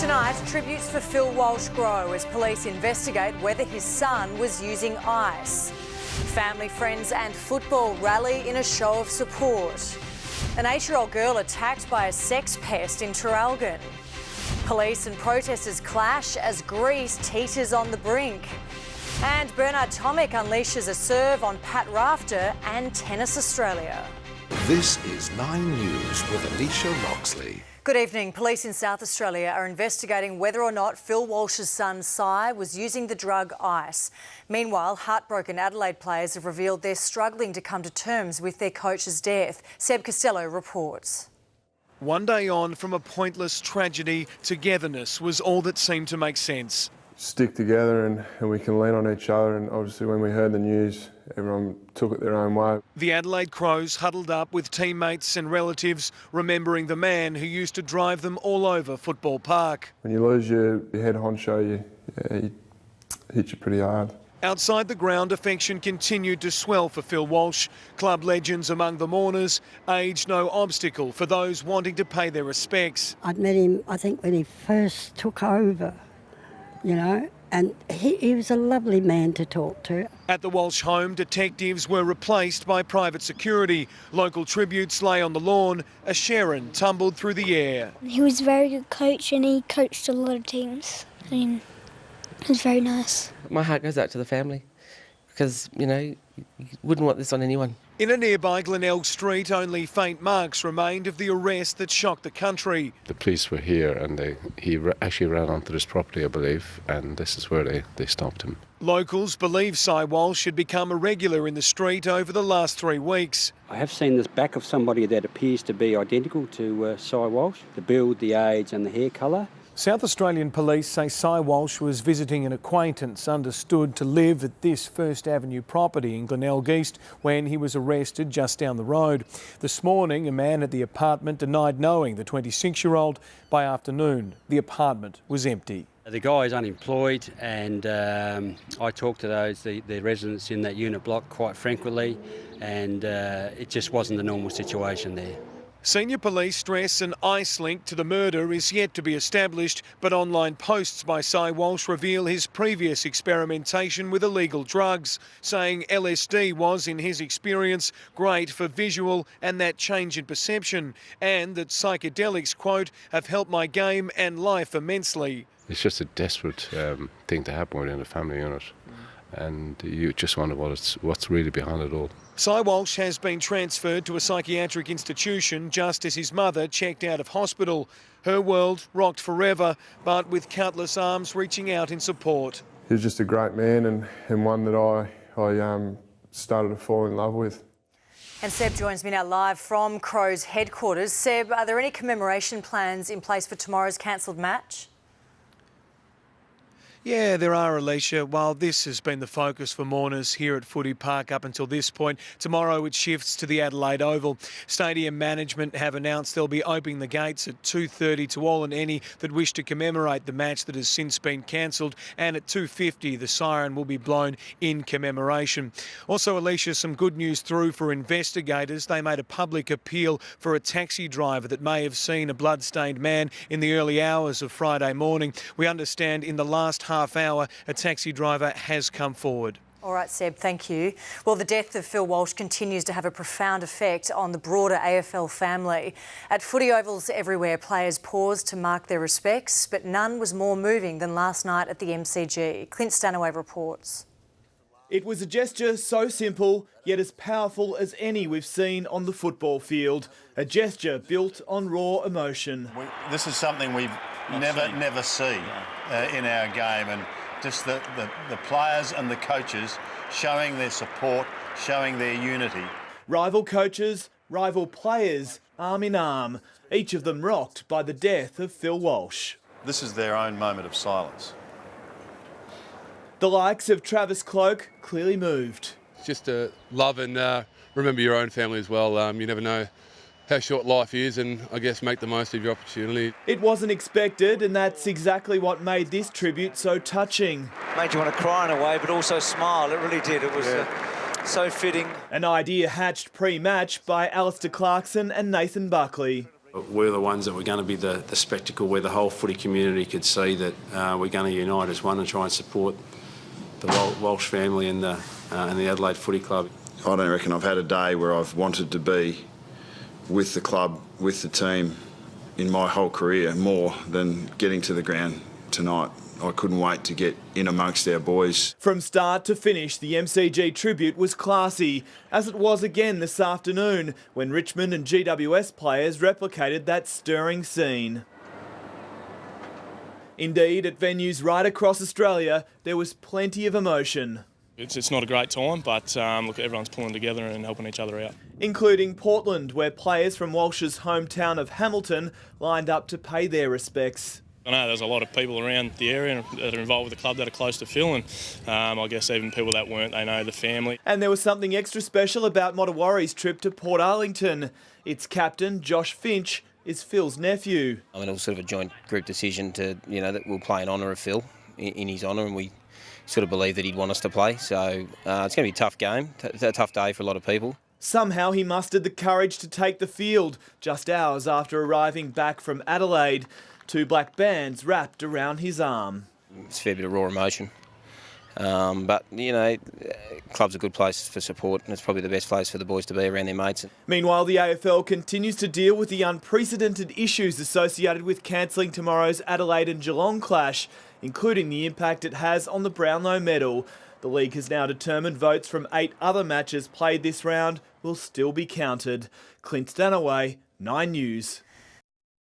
Tonight, tributes for Phil Walsh grow as police investigate whether his son was using ice. Family, friends and football rally in a show of support. An 8-year-old girl attacked by a sex pest in Traralgon. Police and protesters clash as Greece teeters on the brink. And Bernard Tomic unleashes a serve on Pat Rafter and Tennis Australia. This is 9 News with Alicia Loxley. Good evening. Police in South Australia are investigating whether or not Phil Walsh's son, Cy, was using the drug ice. Meanwhile, heartbroken Adelaide players have revealed they're struggling to come to terms with their coach's death. Seb Costello reports. One day on from a pointless tragedy, togetherness was all that seemed to make sense. Stick together and we can lean on each other, and obviously when we heard the news, everyone took it their own way. The Adelaide Crows huddled up with teammates and relatives, remembering the man who used to drive them all over Football Park. When you lose your head honcho, he hits you pretty hard. Outside the ground, affection continued to swell for Phil Walsh. Club legends among the mourners, age no obstacle for those wanting to pay their respects. I'd met him, I think, when he first took over, you know, and he was a lovely man to talk to. At the Walsh home, detectives were replaced by private security. Local tributes lay on the lawn. A Sharon tumbled through the air. He was a very good coach and he coached a lot of teams. And it was very nice. My heart goes out to the family because, you know, you wouldn't want this on anyone. In a nearby Glenelg street, only faint marks remained of the arrest that shocked the country. The police were here and he actually ran onto this property, I believe, and this is where they stopped him. Locals believe Cy Walsh had become a regular in the street over the last 3 weeks. I have seen this back of somebody that appears to be identical to Cy Walsh, the build, the age and the hair colour. South Australian police say Cy Walsh was visiting an acquaintance understood to live at this First Avenue property in Glenelg East when he was arrested just down the road. This morning, a man at the apartment denied knowing the 26-year-old. By afternoon, the apartment was empty. The guy is unemployed and I talked to the residents in that unit block quite frequently, and it just wasn't the normal situation there. Senior police stress an ice link to the murder is yet to be established, but online posts by Cy Walsh reveal his previous experimentation with illegal drugs, saying LSD was, in his experience, great for visual and that change in perception, and that psychedelics, quote, have helped my game and life immensely. It's just a desperate thing to happen within a family unit, and you just wonder what's really behind it all. Cy Walsh has been transferred to a psychiatric institution just as his mother checked out of hospital. Her world rocked forever, but with countless arms reaching out in support. He was just a great man and one that I started to fall in love with. And Seb joins me now live from Crows headquarters. Seb, are there any commemoration plans in place for tomorrow's cancelled match? Yeah, there are, Alicia. While this has been the focus for mourners here at Footy Park up until this point, tomorrow it shifts to the Adelaide Oval. Stadium management have announced they'll be opening the gates at 2:30 to all and any that wish to commemorate the match that has since been cancelled, and at 2:50 the siren will be blown in commemoration. Also, Alicia, some good news through for investigators. They made a public appeal for a taxi driver that may have seen a blood-stained man in the early hours of Friday morning. We understand in the last half hour, a taxi driver has come forward. All right, Seb, thank you. Well, the death of Phil Walsh continues to have a profound effect on the broader AFL family. At footy ovals everywhere, players paused to mark their respects, but none was more moving than last night at the MCG. Clint Stanaway reports. It was a gesture so simple, yet as powerful as any we've seen on the football field. A gesture built on raw emotion. This is something we've never see in our game, and just the players and the coaches showing their support, showing their unity. Rival coaches, rival players, arm in arm, each of them rocked by the death of Phil Walsh. This is their own moment of silence. The likes of Travis Cloak clearly moved. Just to love and remember your own family as well. You never know how short life is, and I guess make the most of your opportunity. It wasn't expected, and that's exactly what made this tribute so touching. Made you want to cry in a way, but also smile. It really did. It was so fitting. An idea hatched pre-match by Alistair Clarkson and Nathan Buckley. We're the ones that were going to be the spectacle where the whole footy community could see that we're going to unite as one and try and support the Walsh family and the Adelaide Footy Club. I don't reckon I've had a day where I've wanted to be with the club, with the team in my whole career more than getting to the ground tonight. I couldn't wait to get in amongst our boys. From start to finish, the MCG tribute was classy, as it was again this afternoon when Richmond and GWS players replicated that stirring scene. Indeed, at venues right across Australia, there was plenty of emotion. It's not a great time, but look, everyone's pulling together and helping each other out. Including Portland, where players from Walsh's hometown of Hamilton lined up to pay their respects. I know there's a lot of people around the area that are involved with the club that are close to Phil, and I guess even people that weren't, they know the family. And there was something extra special about Mottawarri's trip to Port Arlington. Its captain, Josh Finch, is Phil's nephew. I mean, it was sort of a joint group decision to, that we'll play in honour of Phil, in his honour, and we sort of believe that he'd want us to play. So it's going to be a tough game, a tough day for a lot of people. Somehow he mustered the courage to take the field just hours after arriving back from Adelaide. 2 black bands wrapped around his arm. It's a fair bit of raw emotion. But, club's a good place for support, and it's probably the best place for the boys to be around their mates. Meanwhile, the AFL continues to deal with the unprecedented issues associated with cancelling tomorrow's Adelaide and Geelong clash, including the impact it has on the Brownlow medal. The league has now determined votes from 8 other matches played this round will still be counted. Clint Stanaway, 9 News.